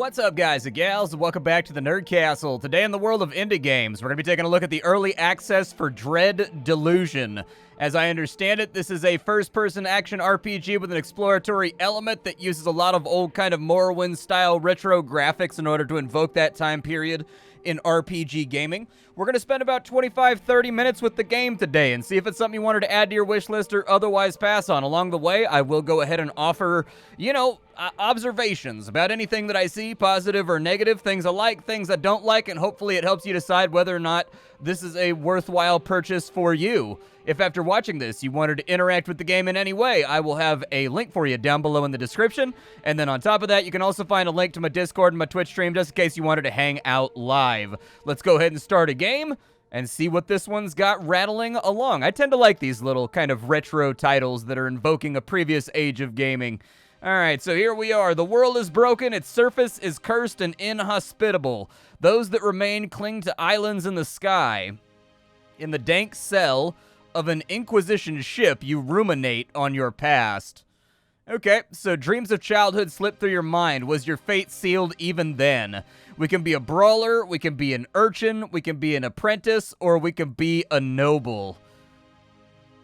What's up, guys and gals, and welcome back to the Nerd Castle. Today in the world of indie games, we're going to be taking a look at the early access for Dread Delusion. As I understand it, this is a first-person action RPG with an exploratory element that uses a lot of old kind of Morrowind-style retro graphics in order to invoke that time period in RPG gaming. We're going to spend about 25-30 minutes with the game today and see if it's something you wanted to add to your wish list or otherwise pass on. Along the way, I will go ahead and offer, observations about anything that I see, positive or negative, things I like, things I don't like, and hopefully it helps you decide whether or not this is a worthwhile purchase for you. If after watching this you wanted to interact with the game in any way, I will have a link for you down below in the description. And then on top of that, you can also find a link to my Discord and my Twitch stream just in case you wanted to hang out live. Let's go ahead and start a game and see what this one's got rattling along. I tend to like these little kind of retro titles that are invoking a previous age of gaming. Alright, so here we are. The world is broken, its surface is cursed and inhospitable. Those that remain cling to islands in the sky. In the dank cell of an Inquisition ship, you ruminate on your past. Okay, so dreams of childhood slip through your mind. Was your fate sealed even then? We can be a brawler, we can be an urchin, we can be an apprentice, or we can be a noble.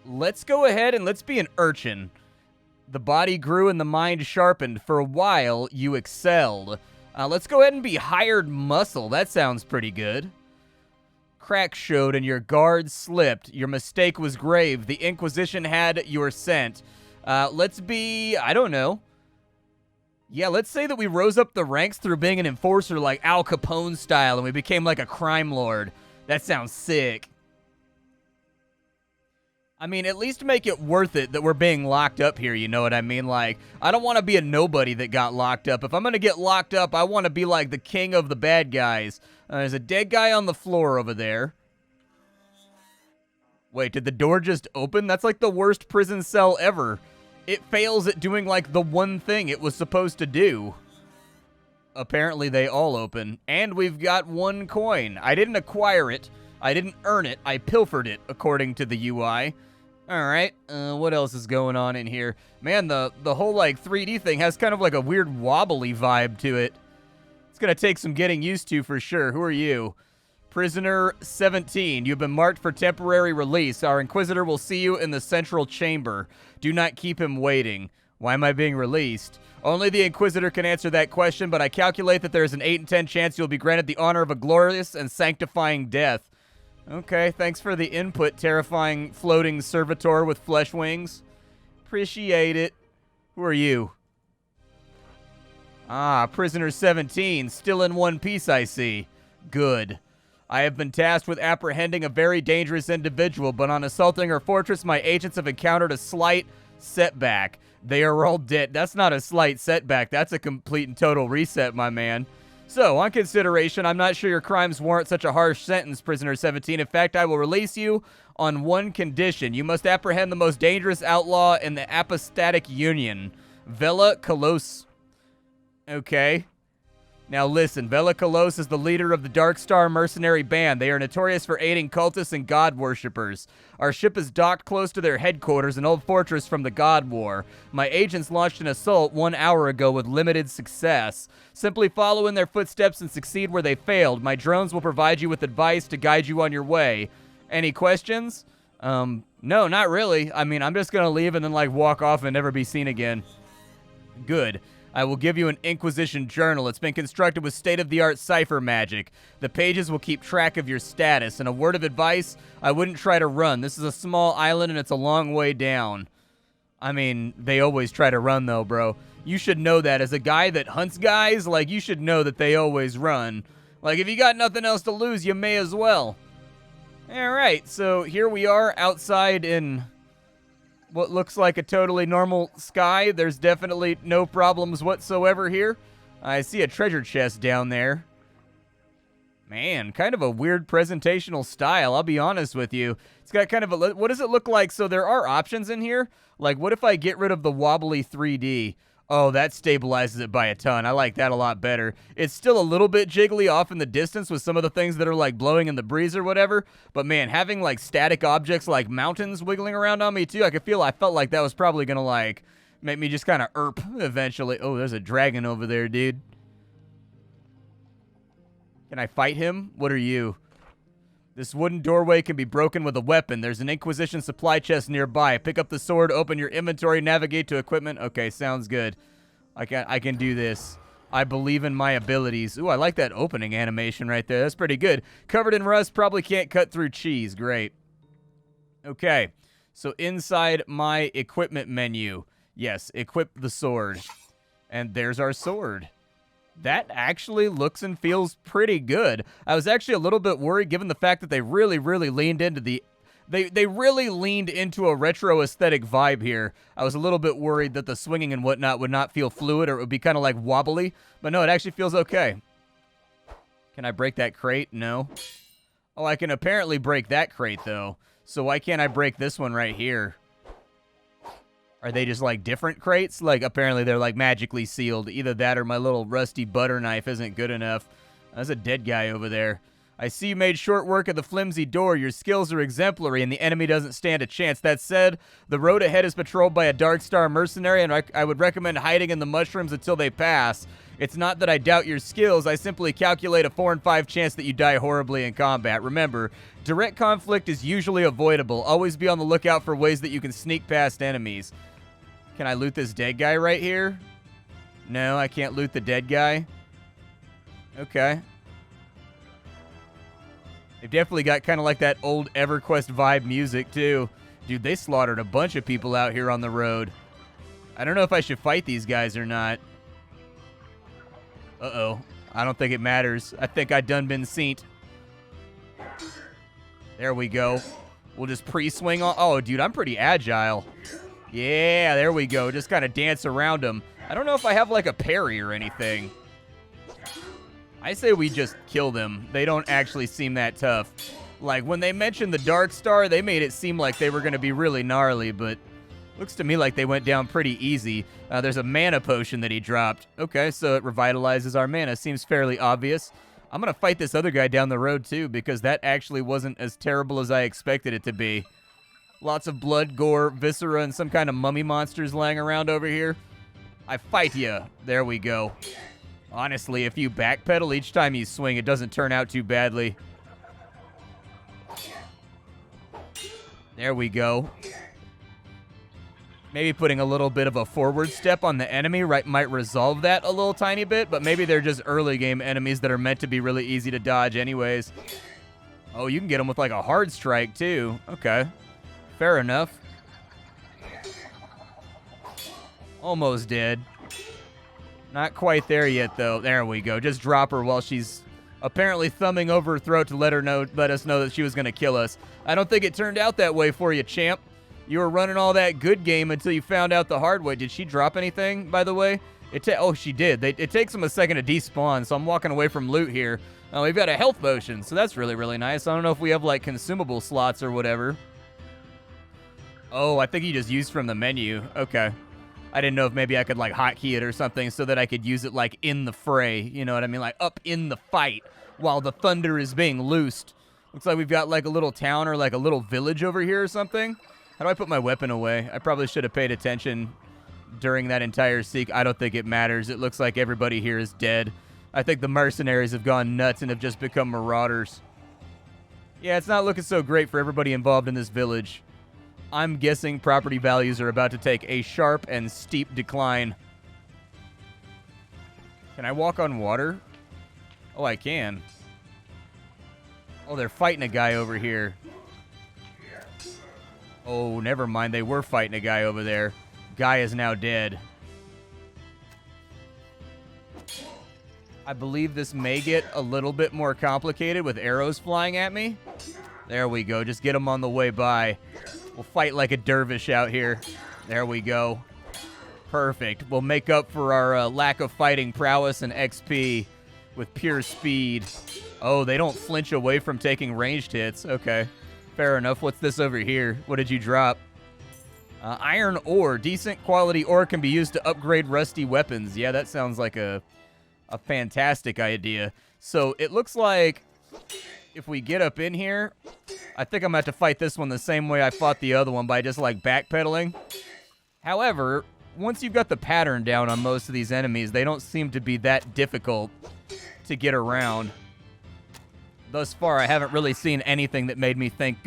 Let's go ahead and let's be an urchin. The body grew and the mind sharpened. For a while, you excelled. Let's go ahead and be hired muscle. That sounds pretty good. Cracks showed and your guard slipped. Your mistake was grave. The Inquisition had your scent. Let's be, I don't know. Yeah, let's say that we rose up the ranks through being an enforcer like Al Capone style and we became like a crime lord. That sounds sick. I mean, at least make it worth it that we're being locked up here, you know what I mean? Like, I don't want to be a nobody that got locked up. If I'm going to get locked up, I want to be like the king of the bad guys. There's a dead guy on the floor over there. Wait, did the door just open? That's like the worst prison cell ever. It fails at doing like the one thing it was supposed to do. Apparently they all open. And we've got one coin. I didn't acquire it. I didn't earn it. I pilfered it, according to the UI. Alright, what else is going on in here? Man, the whole, like, 3D thing has kind of like a weird wobbly vibe to it. It's gonna take some getting used to for sure. Who are you? Prisoner 17. You've been marked for temporary release. Our Inquisitor will see you in the central chamber. Do not keep him waiting. Why am I being released? Only the Inquisitor can answer that question, but I calculate that there is an 8 in 10 chance you'll be granted the honor of a glorious and sanctifying death. Okay, thanks for the input, terrifying floating servitor with flesh wings. Appreciate it. Who are you? Ah, Prisoner 17, still in one piece, I see. Good. I have been tasked with apprehending a very dangerous individual, but on assaulting her fortress, my agents have encountered a slight setback. They are all dead. That's not a slight setback. That's a complete and total reset, my man. So, on consideration, I'm not sure your crimes warrant such a harsh sentence, Prisoner 17. In fact, I will release you on one condition. You must apprehend the most dangerous outlaw in the Apostatic Union, Vela Kolos. Okay. Now listen, Vela Kolos is the leader of the Dark Star mercenary band. They are notorious for aiding cultists and god worshippers. Our ship is docked close to their headquarters, an old fortress from the God War. My agents launched an assault 1 hour ago with limited success. Simply follow in their footsteps and succeed where they failed. My drones will provide you with advice to guide you on your way. Any questions? No, not really. I mean, I'm just gonna leave and then, like, walk off and never be seen again. Good. I will give you an Inquisition journal. It's been constructed with state-of-the-art cipher magic. The pages will keep track of your status. And a word of advice, I wouldn't try to run. This is a small island and it's a long way down. I mean, they always try to run though, bro. You should know that. As a guy that hunts guys, like, you should know that they always run. Like, if you got nothing else to lose, you may as well. Alright, so here we are outside in what looks like a totally normal sky. There's definitely no problems whatsoever here. I see a treasure chest down there. Man, kind of a weird presentational style, I'll be honest with you. It's got kind of a... What does it look like? So there are options in here. Like, what if I get rid of the wobbly 3D? Oh, that stabilizes it by a ton. I like that a lot better. It's still a little bit jiggly off in the distance with some of the things that are like blowing in the breeze or whatever. But man, having like static objects like mountains wiggling around on me too, I felt like that was probably gonna like make me just kind of eventually. Oh, there's a dragon over there, dude. Can I fight him? What are you? This wooden doorway can be broken with a weapon. There's an Inquisition supply chest nearby. Pick up the sword, open your inventory, navigate to equipment. Okay, sounds good. I can do this. I believe in my abilities. Ooh, I like that opening animation right there. That's pretty good. Covered in rust, probably can't cut through cheese. Great. Okay, so inside my equipment menu, yes, equip the sword. And there's our sword. That actually looks and feels pretty good. I was actually a little bit worried given the fact that they really leaned into the... They really leaned into a retro aesthetic vibe here. I was a little bit worried that the swinging and whatnot would not feel fluid or it would be kind of like wobbly. But no, it actually feels okay. Can I break that crate? No. Oh, I can apparently break that crate, though. So why can't I break this one right here? Are they just, like, different crates? Like, apparently they're, like, magically sealed. Either that or my little rusty butter knife isn't good enough. There's a dead guy over there. I see you made short work of the flimsy door. Your skills are exemplary, and the enemy doesn't stand a chance. That said, the road ahead is patrolled by a Dark Star mercenary, and I would recommend hiding in the mushrooms until they pass. It's not that I doubt your skills. I simply calculate a 4 in 5 chance that you die horribly in combat. Remember, direct conflict is usually avoidable. Always be on the lookout for ways that you can sneak past enemies. Can I loot this dead guy right here? No, I can't loot the dead guy. Okay. They've definitely got kind of like that old EverQuest vibe music, too. Dude, they slaughtered a bunch of people out here on the road. I don't know if I should fight these guys or not. Uh-oh. I don't think it matters. I think I done been seen. There we go. We'll just pre-swing on. Oh, dude, I'm pretty agile. Yeah, there we go. Just kind of dance around them. I don't know if I have, like, a parry or anything. I say we just kill them. They don't actually seem that tough. Like, when they mentioned the Dark Star, they made it seem like they were going to be really gnarly, but looks to me like they went down pretty easy. There's a mana potion that he dropped. Okay, so it revitalizes our mana. Seems fairly obvious. I'm going to fight this other guy down the road, too, because that actually wasn't as terrible as I expected it to be. Lots of blood, gore, viscera, and some kind of mummy monsters laying around over here. I fight ya. There we go. Honestly, if you backpedal each time you swing, it doesn't turn out too badly. There we go. Maybe putting a little bit of a forward step on the enemy might resolve that a little tiny bit, but maybe they're just early game enemies that are meant to be really easy to dodge anyways. Oh, you can get them with like a hard strike too. Okay. Fair enough. Almost dead. Not quite there yet, though. There we go. Just drop her while she's apparently thumbing over her throat to let us know that she was going to kill us. I don't think it turned out that way for you, champ. You were running all that good game until you found out the hard way. Did she drop anything, by the way? Oh, she did. It takes them a second to despawn, so I'm walking away from loot here. We've got a health potion, so that's really nice. I don't know if we have, like, consumable slots or whatever. Oh, I think you just used from the menu. Okay. I didn't know if maybe I could, like, hotkey it or something so that I could use it, like, in the fray. You know what I mean? Like, up in the fight while the thunder is being loosed. Looks like we've got, like, a little town or, like, a little village over here or something. How do I put my weapon away? I probably should have paid attention during that entire seek. I don't think it matters. It looks like everybody here is dead. I think the mercenaries have gone nuts and have just become marauders. Yeah, it's not looking so great for everybody involved in this village. I'm guessing property values are about to take a sharp and steep decline. Can I walk on water? Oh, I can. Oh, they're fighting a guy over here. Oh, never mind. They were fighting a guy over there. Guy is now dead. I believe this may get a little bit more complicated with arrows flying at me. There we go. Just get them on the way by. We'll fight like a dervish out here. There we go. Perfect. We'll make up for our lack of fighting prowess and XP with pure speed. Oh, they don't flinch away from taking ranged hits. Okay. Fair enough. What's this over here? What did you drop? Iron ore. Decent quality ore can be used to upgrade rusty weapons. Yeah, that sounds like a fantastic idea. So it looks like if we get up in here, I think I'm going to have to fight this one the same way I fought the other one by just like backpedaling. However, once you've got the pattern down on most of these enemies, they don't seem to be that difficult to get around. thus far, I haven't really seen anything that made me think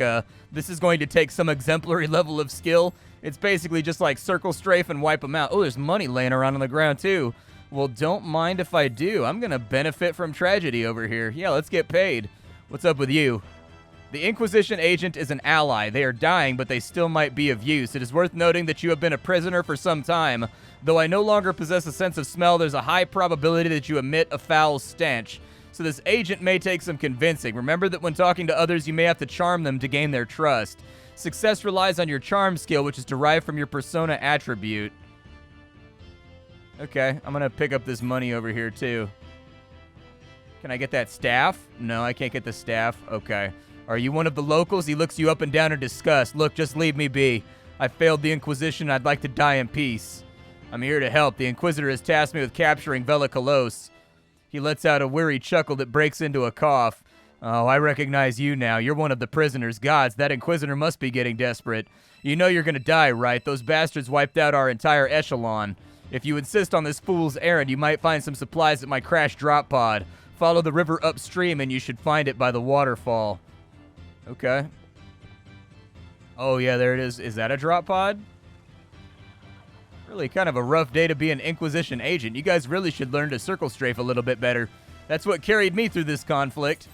this is going to take some exemplary level of skill. It's basically just like circle strafe and wipe them out. Oh, there's money laying around on the ground, too. Well, don't mind if I do. I'm going to benefit from tragedy over here. Yeah, let's get paid. What's up with you? The Inquisition agent is an ally. They are dying, but they still might be of use. It is worth noting that you have been a prisoner for some time. Though I no longer possess a sense of smell, there's a high probability that you emit a foul stench. So this agent may take some convincing. Remember that when talking to others, you may have to charm them to gain their trust. Success relies on your charm skill, which is derived from your persona attribute. Okay, I'm going to pick up this money over here, too. Can I get that staff? No, I can't get the staff. Okay. Are you one of the locals? He looks you up and down in disgust. Look, just leave me be. I failed the Inquisition. I'd like to die in peace. I'm here to help. The Inquisitor has tasked me with capturing Velikolos. He lets out a weary chuckle that breaks into a cough. Oh, I recognize you now. You're one of the prisoners. Gods, that Inquisitor must be getting desperate. You know you're going to die, right? Those bastards wiped out our entire echelon. If you insist on this fool's errand, you might find some supplies at my crashed drop pod. Follow the river upstream and you should find it by the waterfall. Okay. Oh, yeah, there it is. Is that a drop pod? Really kind of a rough day to be an Inquisition agent. You guys really should learn to circle strafe a little bit better. That's what carried me through this conflict.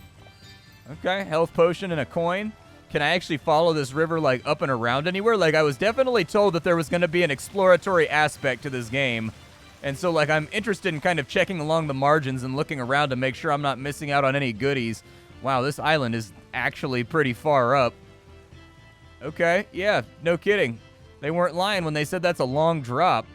Okay, health potion and a coin. Can I actually follow this river, like, up and around anywhere? Like, I was definitely told that there was going to be an exploratory aspect to this game. And so, like, I'm interested in kind of checking along the margins and looking around to make sure I'm not missing out on any goodies. Wow, this island is actually pretty far up. Okay, yeah, no kidding. They weren't lying when they said that's a long drop.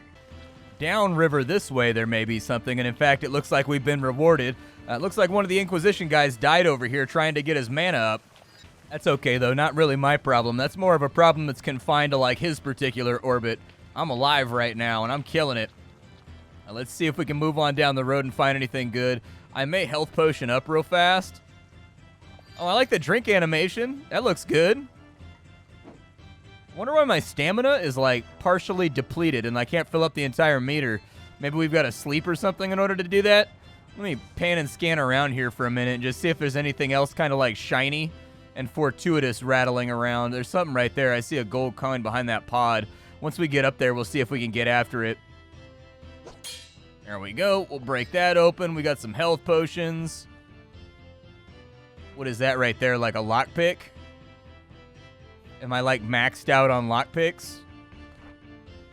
Downriver this way there may be something, and in fact, it looks like we've been rewarded. It looks like one of the Inquisition guys died over here trying to get his mana up. That's okay, though. Not really my problem. That's more of a problem that's confined to, like, his particular orbit. I'm alive right now, and I'm killing it. Now, let's see if we can move on down the road and find anything good. I may health potion up real fast. Oh, I like the drink animation. That looks good. Wonder why my stamina is, like, partially depleted and I can't fill up the entire meter. Maybe we've got to sleep or something in order to do that? Let me pan and scan around here for a minute and just see if there's anything else kind of, like, shiny and fortuitous rattling around. There's something right there. I see a gold coin behind that pod. Once we get up there, we'll see if we can get after it. There we go. We'll break that open. We got some health potions. What is that right there? Like a lockpick? Am I, like, maxed out on lockpicks?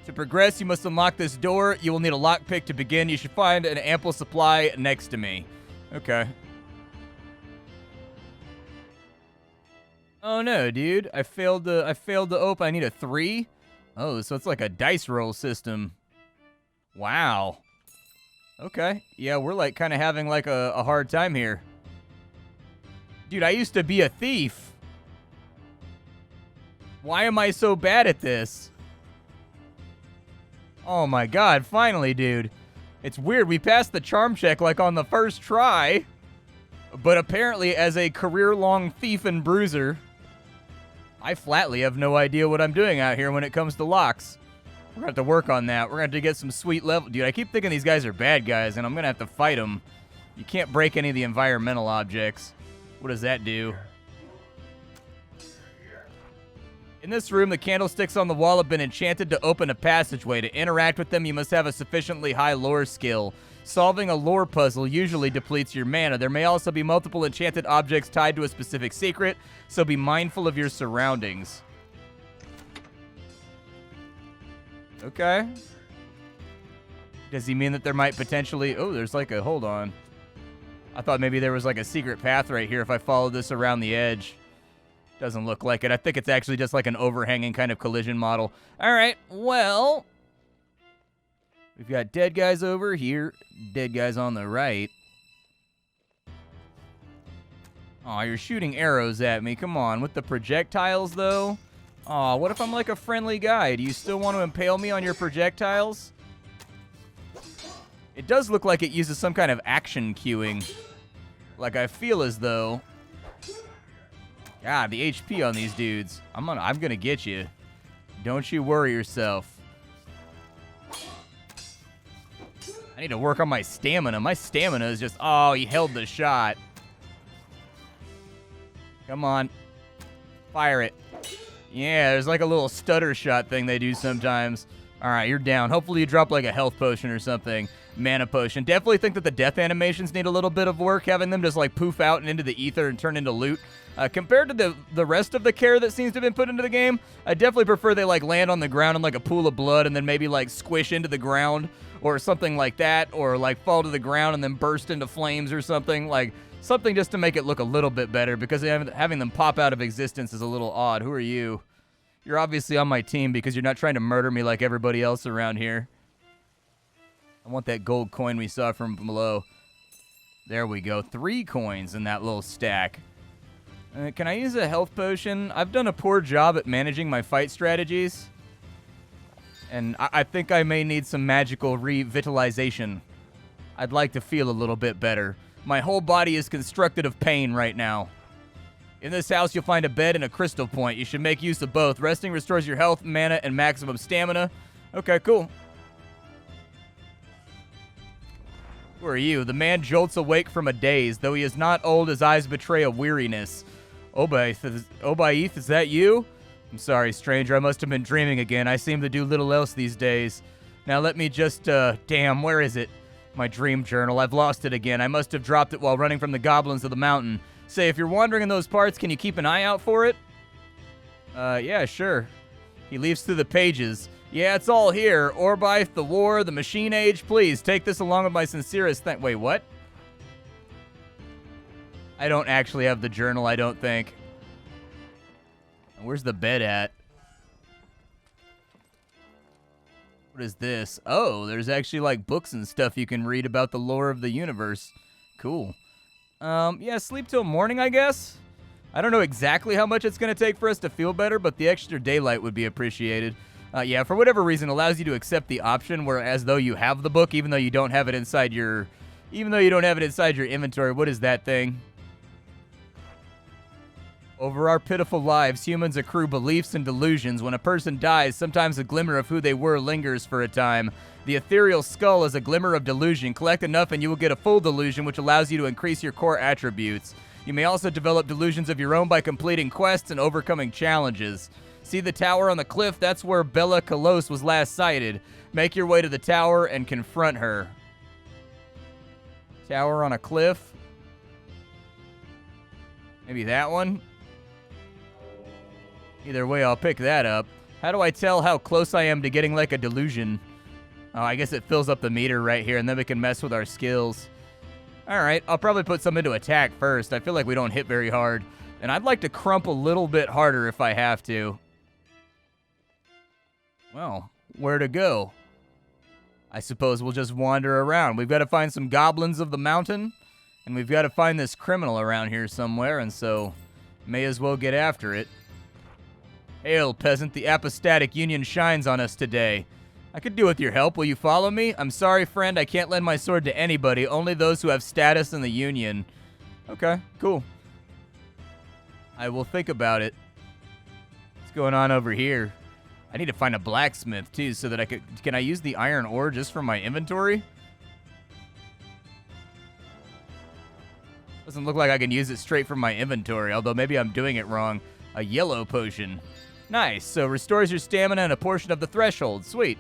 To progress, you must unlock this door. You will need a lockpick to begin. You should find an ample supply next to me. Okay. Oh, no, dude. I failed to open. I need a 3? Oh, so it's like a dice roll system. Wow. Okay. Yeah, we're, like, kind of having, like, a hard time here. Dude, I used to be a thief. Why am I so bad at this? Oh my god, finally, dude. It's weird, we passed the charm check like on the first try. But apparently as a career-long thief and bruiser, I flatly have no idea what I'm doing out here when it comes to locks. We're gonna have to work on that. We're gonna have to get some sweet level. Dude, I keep thinking these guys are bad guys and I'm gonna have to fight them. You can't break any of the environmental objects. What does that do? In this room, the candlesticks on the wall have been enchanted to open a passageway. To interact with them, you must have a sufficiently high lore skill. Solving a lore puzzle usually depletes your mana. There may also be multiple enchanted objects tied to a specific secret, so be mindful of your surroundings. Okay. Does he mean that there might potentially... Oh, there's like a... Hold on. I thought maybe there was like a secret path right here if I followed this around the edge. Doesn't look like it. I think it's actually just like an overhanging kind of collision model. All right, well, we've got dead guys over here, dead guys on the right. Aw, you're shooting arrows at me. Come on, with the projectiles, though. Aw, what if I'm like a friendly guy? Do you still want to impale me on your projectiles? It does look like it uses some kind of action queuing. Like, I feel as though... God, the HP on these dudes. I'm gonna get you. Don't you worry yourself. I need to work on my stamina. My stamina is just... Oh, he held the shot. Come on. Fire it. Yeah, there's like a little stutter shot thing they do sometimes. All right, you're down. Hopefully you drop like a health potion or something. Mana potion. Definitely think that the death animations need a little bit of work, having them just like poof out and into the ether and turn into loot. Compared to the rest of the care that seems to have been put into the game, I definitely prefer they like land on the ground in like a pool of blood and then maybe like squish into the ground or something like that, or like fall to the ground and then burst into flames or something. Like something just to make it look a little bit better, because having them pop out of existence is a little odd. Who are you? You're obviously on my team because you're not trying to murder me like everybody else around here. I want that gold coin we saw from below. There we go. 3 coins in that little stack. Can I use a health potion? I've done a poor job at managing my fight strategies. And I think I may need some magical revitalization. I'd like to feel a little bit better. My whole body is constructed of pain right now. In this house, you'll find a bed and a crystal point. You should make use of both. Resting restores your health, mana, and maximum stamina. Okay, cool. Who are you? The man jolts awake from a daze. Though he is not old, his eyes betray a weariness. Obaith, is that you? I'm sorry, stranger. I must have been dreaming again. I seem to do little else these days. Now let me just, damn, where is it? My dream journal. I've lost it again. I must have dropped it while running from the goblins of the mountain. Say, if you're wandering in those parts, can you keep an eye out for it? Yeah, sure. He leaves through the pages. Yeah, it's all here. Orbaith, the war, the machine age. Please, take this along with my sincerest Wait, what? I don't actually have the journal, I don't think. Where's the bed at? What is this? Oh, there's actually like books and stuff you can read about the lore of the universe. Cool. Yeah, sleep till morning, I guess. I don't know exactly how much it's going to take for us to feel better, but the extra daylight would be appreciated. Yeah, for whatever reason, allows you to accept the option where as though you have the book, even though you don't have it inside your inventory. What is that thing? Over our pitiful lives, humans accrue beliefs and delusions. When a person dies, sometimes a glimmer of who they were lingers for a time. The ethereal skull is a glimmer of delusion. Collect enough and you will get a full delusion, which allows you to increase your core attributes. You may also develop delusions of your own by completing quests and overcoming challenges. See the tower on the cliff? That's where Bella Kalos was last sighted. Make your way to the tower and confront her. Tower on a cliff? Maybe that one? Either way, I'll pick that up. How do I tell how close I am to getting like a delusion? Oh, I guess it fills up the meter right here, and then we can mess with our skills. All right, I'll probably put some into attack first. I feel like we don't hit very hard. And I'd like to crump a little bit harder if I have to. Well, where to go? I suppose we'll just wander around. We've got to find some goblins of the mountain, and we've got to find this criminal around here somewhere, and so may as well get after it. Hail, peasant, the apostatic union shines on us today. I could do with your help. Will you follow me? I'm sorry, friend. I can't lend my sword to anybody, only those who have status in the union. Okay, cool. I will think about it. What's going on over here? I need to find a blacksmith, too, so that I could... Can I use the iron ore just from my inventory? Doesn't look like I can use it straight from my inventory, although maybe I'm doing it wrong. A yellow potion. Nice. So restores your stamina and a portion of the threshold. Sweet.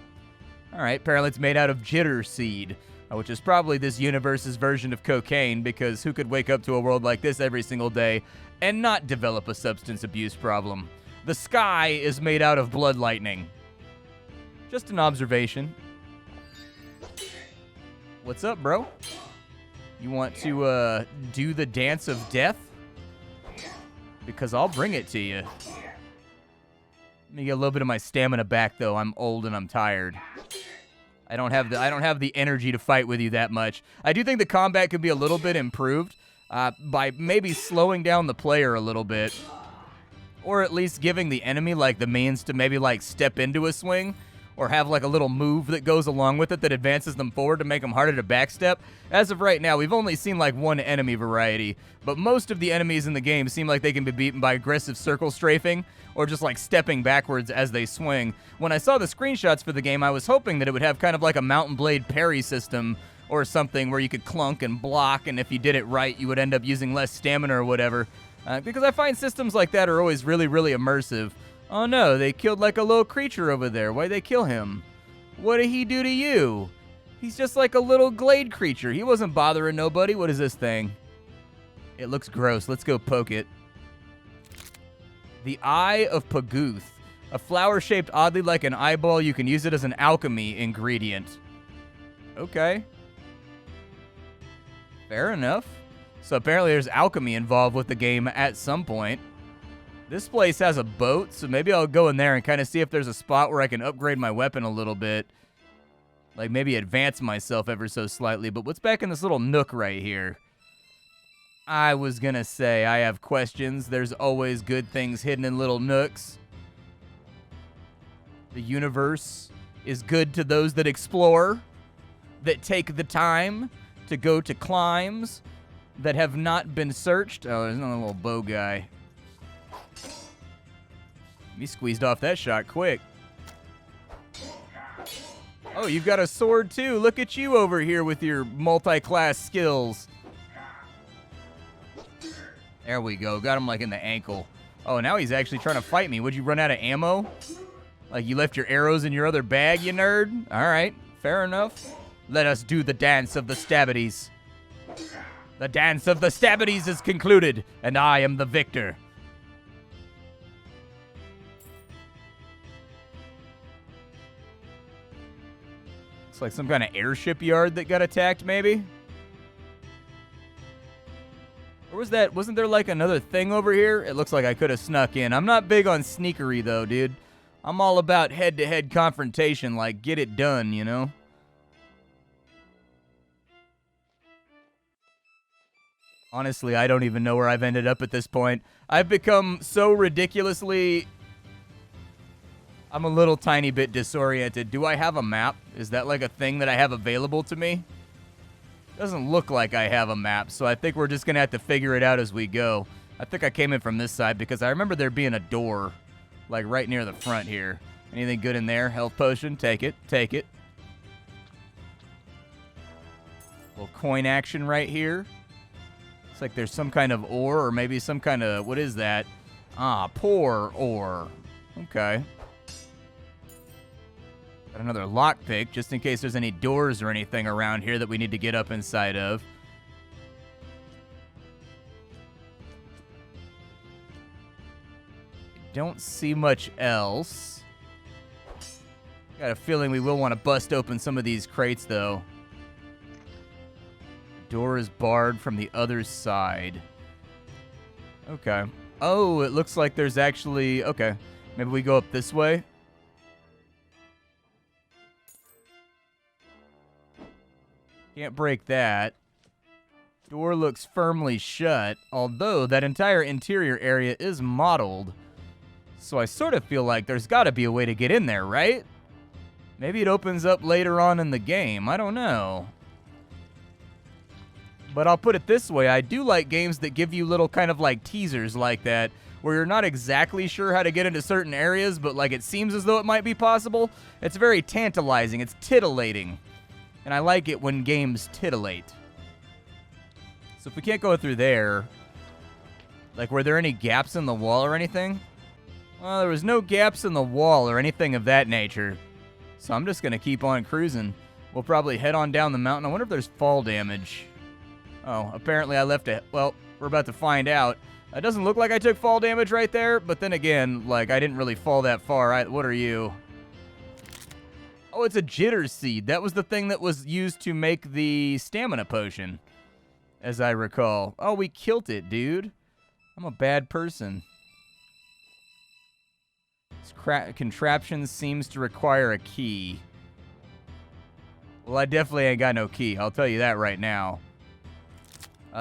All right. Apparently it's made out of jitter seed, which is probably this universe's version of cocaine, because who could wake up to a world like this every single day and not develop a substance abuse problem? The sky is made out of blood lightning. Just an observation. What's up, bro? You want to do the dance of death? Because I'll bring it to you. Let me get a little bit of my stamina back, though. I'm old and I'm tired. I don't have the energy to fight with you that much. I do think the combat could be a little bit improved by maybe slowing down the player a little bit, or at least giving the enemy like the means to maybe like step into a swing, or have like a little move that goes along with it that advances them forward to make them harder to backstep. As of right now, we've only seen like one enemy variety, but most of the enemies in the game seem like they can be beaten by aggressive circle strafing, or just like stepping backwards as they swing. When I saw the screenshots for the game, I was hoping that it would have kind of like a Mountain Blade parry system or something where you could clunk and block, and if you did it right, you would end up using less stamina or whatever. Because I find systems like that are always really, really immersive. Oh no, they killed like a little creature over there. Why'd they kill him? What did he do to you? He's just like a little glade creature. He wasn't bothering nobody. What is this thing? It looks gross. Let's go poke it. The Eye of Paguth. A flower shaped oddly like an eyeball. You can use it as an alchemy ingredient. Okay. Fair enough. So apparently there's alchemy involved with the game at some point. This place has a boat, so maybe I'll go in there and kind of see if there's a spot where I can upgrade my weapon a little bit. Like maybe advance myself ever so slightly. But what's back in this little nook right here? I was gonna say, I have questions. There's always good things hidden in little nooks. The universe is good to those that explore, that take the time to go to climbs that have not been searched. Oh, there's another little bow guy. He squeezed off that shot quick. Oh, you've got a sword too. Look at you over here with your multi-class skills. There we go. Got him like in the ankle. Oh, now he's actually trying to fight me. Would you run out of ammo? Like you left your arrows in your other bag, you nerd? All right, fair enough. Let us do the dance of the stabbities. The dance of the stabbities is concluded, and I am the victor. Looks like some kind of airship yard that got attacked, maybe? Or was that, wasn't there like another thing over here? It looks like I could have snuck in. I'm not big on sneakery though, dude. I'm all about head-to-head confrontation, like get it done, you know? Honestly, I don't even know where I've ended up at this point. I've become so ridiculously... I'm a little tiny bit disoriented. Do I have a map? Is that like a thing that I have available to me? Doesn't look like I have a map, so I think we're just going to have to figure it out as we go. I think I came in from this side because I remember there being a door, like right near the front here. Anything good in there? Health potion? Take it. Take it. Little coin action right here. Looks like there's some kind of ore or maybe some kind of... What is that? Ah, pour ore. Okay. Got another lockpick, just in case there's any doors or anything around here that we need to get up inside of. Don't see much else. Got a feeling we will want to bust open some of these crates, though. Door is barred from the other side. Okay. Oh, it looks like there's actually... Okay. Maybe we go up this way. Can't break that. Door looks firmly shut, although that entire interior area is modeled. So I sort of feel like there's got to be a way to get in there, right? Maybe it opens up later on in the game. I don't know. But I'll put it this way. I do like games that give you little kind of like teasers like that, where you're not exactly sure how to get into certain areas, but like it seems as though it might be possible. It's very tantalizing. It's titillating. And I like it when games titillate. So if we can't go through there, like were there any gaps in the wall or anything? Well, there was no gaps in the wall or anything of that nature. So I'm just going to keep on cruising. We'll probably head on down the mountain. I wonder if there's fall damage. Oh, apparently I left it. Well, we're about to find out. It doesn't look like I took fall damage right there, but then again, like I didn't really fall that far. What are you? Oh, it's a jitter seed. That was the thing that was used to make the stamina potion, as I recall. Oh, we killed it, dude. I'm a bad person. This contraption seems to require a key. Well, I definitely ain't got no key. I'll tell you that right now.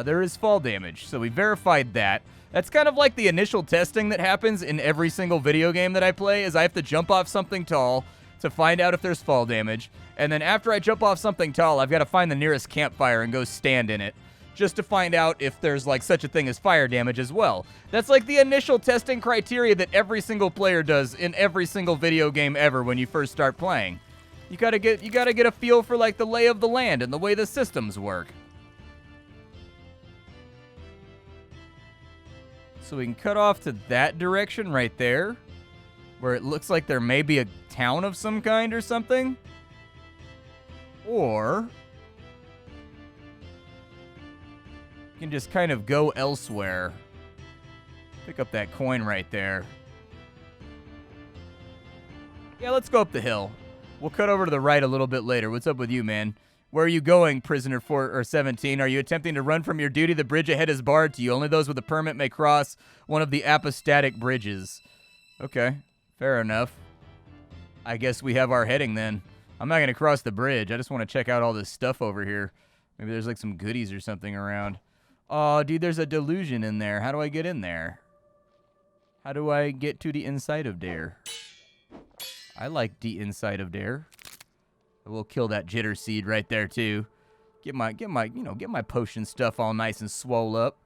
There is fall damage, so we verified that. That's kind of like the initial testing that happens in every single video game that I play, is I have to jump off something tall to find out if there's fall damage. And then after I jump off something tall, I've got to find the nearest campfire and go stand in it, just to find out if there's like such a thing as fire damage as well. That's like the initial testing criteria that every single player does in every single video game ever when you first start playing. You gotta get a feel for like the lay of the land and the way the systems work. So we can cut off to that direction right there, where it looks like there may be a town of some kind or something. Or you can just kind of go elsewhere. Pick up that coin right there. Yeah, let's go up the hill. We'll cut over to the right a little bit later. What's up with you, man? Where are you going, prisoner 17? Are you attempting to run from your duty? The bridge ahead is barred to you. Only those with a permit may cross one of the apostatic bridges. Okay, fair enough. I guess we have our heading then. I'm not going to cross the bridge. I just want to check out all this stuff over here. Maybe there's like some goodies or something around. Oh, dude, there's a delusion in there. How do I get in there? How do I get to the inside of there? I like the inside of there. We'll kill that jitter seed right there too. Get my potion stuff all nice and swole up.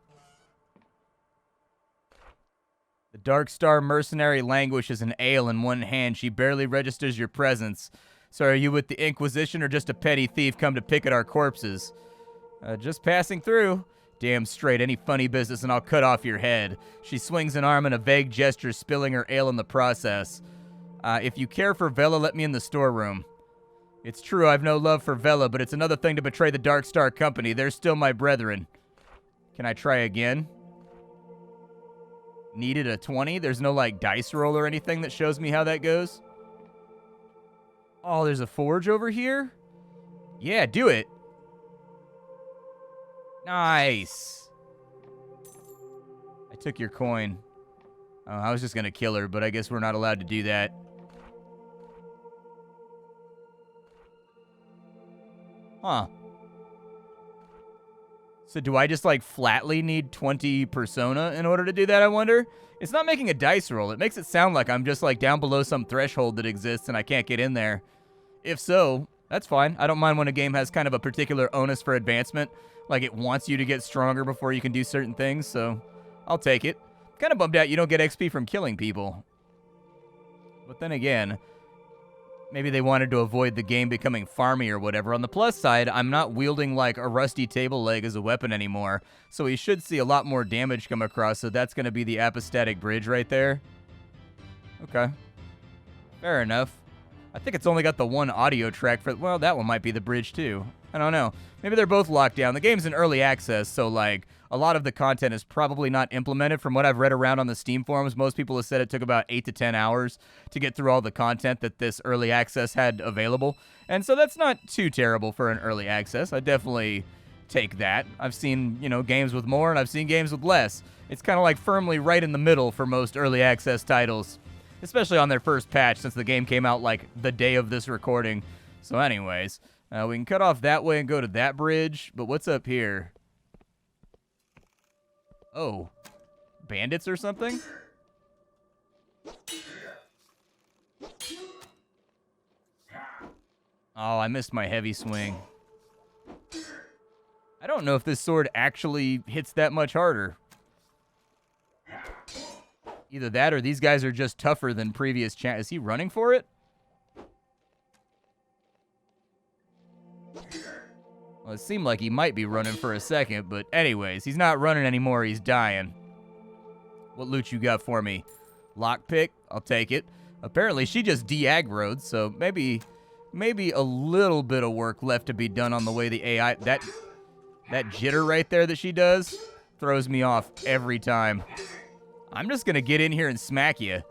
The Dark Star mercenary languishes an ale in one hand. She barely registers your presence. So are you with the Inquisition or just a petty thief come to pick at our corpses? Just passing through. Damn straight, any funny business and I'll cut off your head. She swings an arm in a vague gesture, spilling her ale in the process. If you care for Vela, let me in the storeroom. It's true, I've no love for Vela, but it's another thing to betray the Dark Star Company. They're still my brethren. Can I try again? Needed a 20? There's no, like, dice roll or anything that shows me how that goes? Oh, there's a forge over here? Yeah, do it. Nice. I took your coin. Oh, I was just going to kill her, but I guess we're not allowed to do that. Huh. So do I just, like, flatly need 20 persona in order to do that, I wonder? It's not making a dice roll. It makes it sound like I'm just, like, down below some threshold that exists and I can't get in there. If so, that's fine. I don't mind when a game has kind of a particular onus for advancement. Like, it wants you to get stronger before you can do certain things, so I'll take it. Kind of bummed out you don't get XP from killing people. But then again, maybe they wanted to avoid the game becoming farmy or whatever. On the plus side, I'm not wielding like a rusty table leg as a weapon anymore, so we should see a lot more damage come across, so that's going to be the apostatic bridge right there. Okay. Fair enough. I think it's only got the one audio track for... Well, that one might be the bridge too. I don't know. Maybe they're both locked down. The game's in early access, so like a lot of the content is probably not implemented. From what I've read around on the Steam forums, most people have said it took about 8 to 10 hours to get through all the content that this early access had available. And so that's not too terrible for an early access. I definitely take that. I've seen, games with more and I've seen games with less. It's kind of like firmly right in the middle for most early access titles, especially on their first patch since the game came out like the day of this recording. So anyways, we can cut off that way and go to that bridge, but what's up here? Oh, bandits or something? Oh, I missed my heavy swing. I don't know if this sword actually hits that much harder. Either that or these guys are just tougher than previous Is he running for it? Well, it seemed like he might be running for a second, but anyways, he's not running anymore, he's dying. What loot you got for me? Lockpick? I'll take it. Apparently, she just de-aggroed, so maybe a little bit of work left to be done on the way the AI... That jitter right there that she does throws me off every time. I'm just gonna get in here and smack you.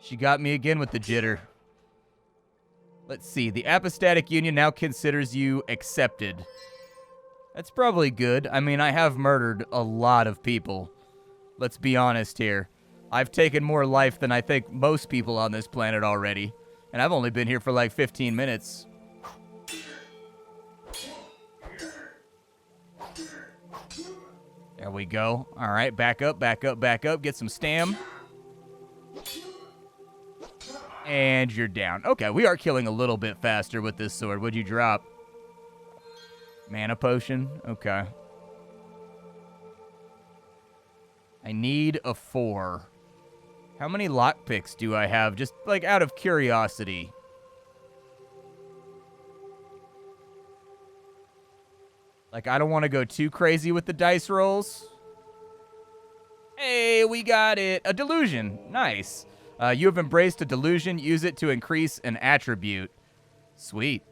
She got me again with the jitter. Let's see. The Apostatic Union now considers you accepted. That's probably good. I mean, I have murdered a lot of people. Let's be honest here. I've taken more life than I think most people on this planet already. And I've only been here for like 15 minutes. There we go. All right, back up, back up, back up. Get some stam. And you're down. Okay, we are killing a little bit faster with this sword. What'd you drop? Mana potion? Okay. I need a 4. How many lockpicks do I have? Just, like, out of curiosity. Like, I don't want to go too crazy with the dice rolls. Hey, we got it. A delusion. Nice. You have embraced a delusion. Use it to increase an attribute. Sweet.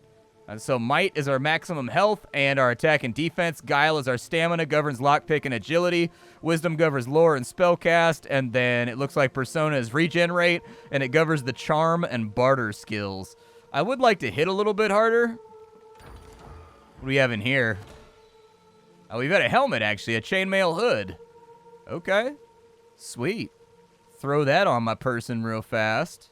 So might is our maximum health and our attack and defense. Guile is our stamina, governs lockpick and agility. Wisdom governs lore and spellcast. And then it looks like persona is regenerate, and it governs the charm and barter skills. I would like to hit a little bit harder. What do we have in here? Oh, we've got a helmet, actually. A chainmail hood. Okay. Sweet. Throw that on my person real fast.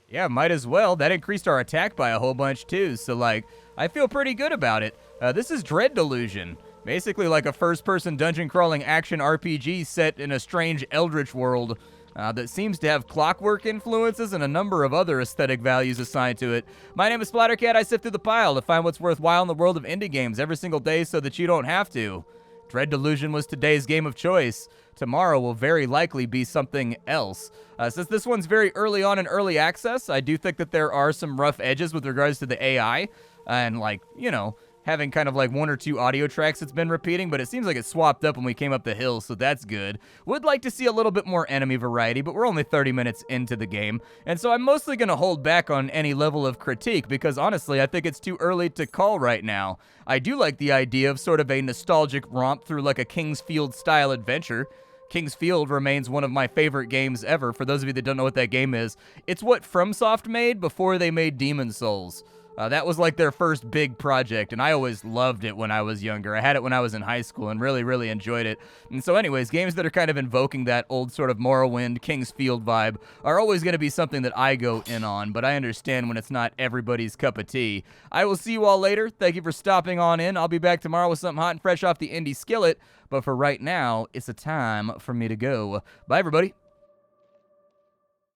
Yeah, might as well. That increased our attack by a whole bunch, too. So, like, I feel pretty good about it. This is Dread Delusion. Basically like a first-person dungeon-crawling action RPG set in a strange eldritch world that seems to have clockwork influences and a number of other aesthetic values assigned to it. My name is Splattercat. I sift through the pile to find what's worthwhile in the world of indie games every single day so that you don't have to. Dread Delusion was today's game of choice. Tomorrow will very likely be something else. Since this one's very early on in early access, I do think that there are some rough edges with regards to the AI and, like, you know, having kind of like one or two audio tracks it's been repeating, but it seems like it swapped up when we came up the hill, so that's good. Would like to see a little bit more enemy variety, but we're only 30 minutes into the game, and so I'm mostly going to hold back on any level of critique, because honestly, I think it's too early to call right now. I do like the idea of sort of a nostalgic romp through like a King's Field-style adventure. King's Field remains one of my favorite games ever. For those of you that don't know what that game is, it's what FromSoft made before they made Demon's Souls. That was like their first big project, and I always loved it when I was younger. I had it when I was in high school and really, really enjoyed it. And so anyways, games that are kind of invoking that old sort of Morrowind, King's Field vibe are always going to be something that I go in on, but I understand when it's not everybody's cup of tea. I will see you all later. Thank you for stopping on in. I'll be back tomorrow with something hot and fresh off the indie skillet, but for right now, it's a time for me to go. Bye, everybody.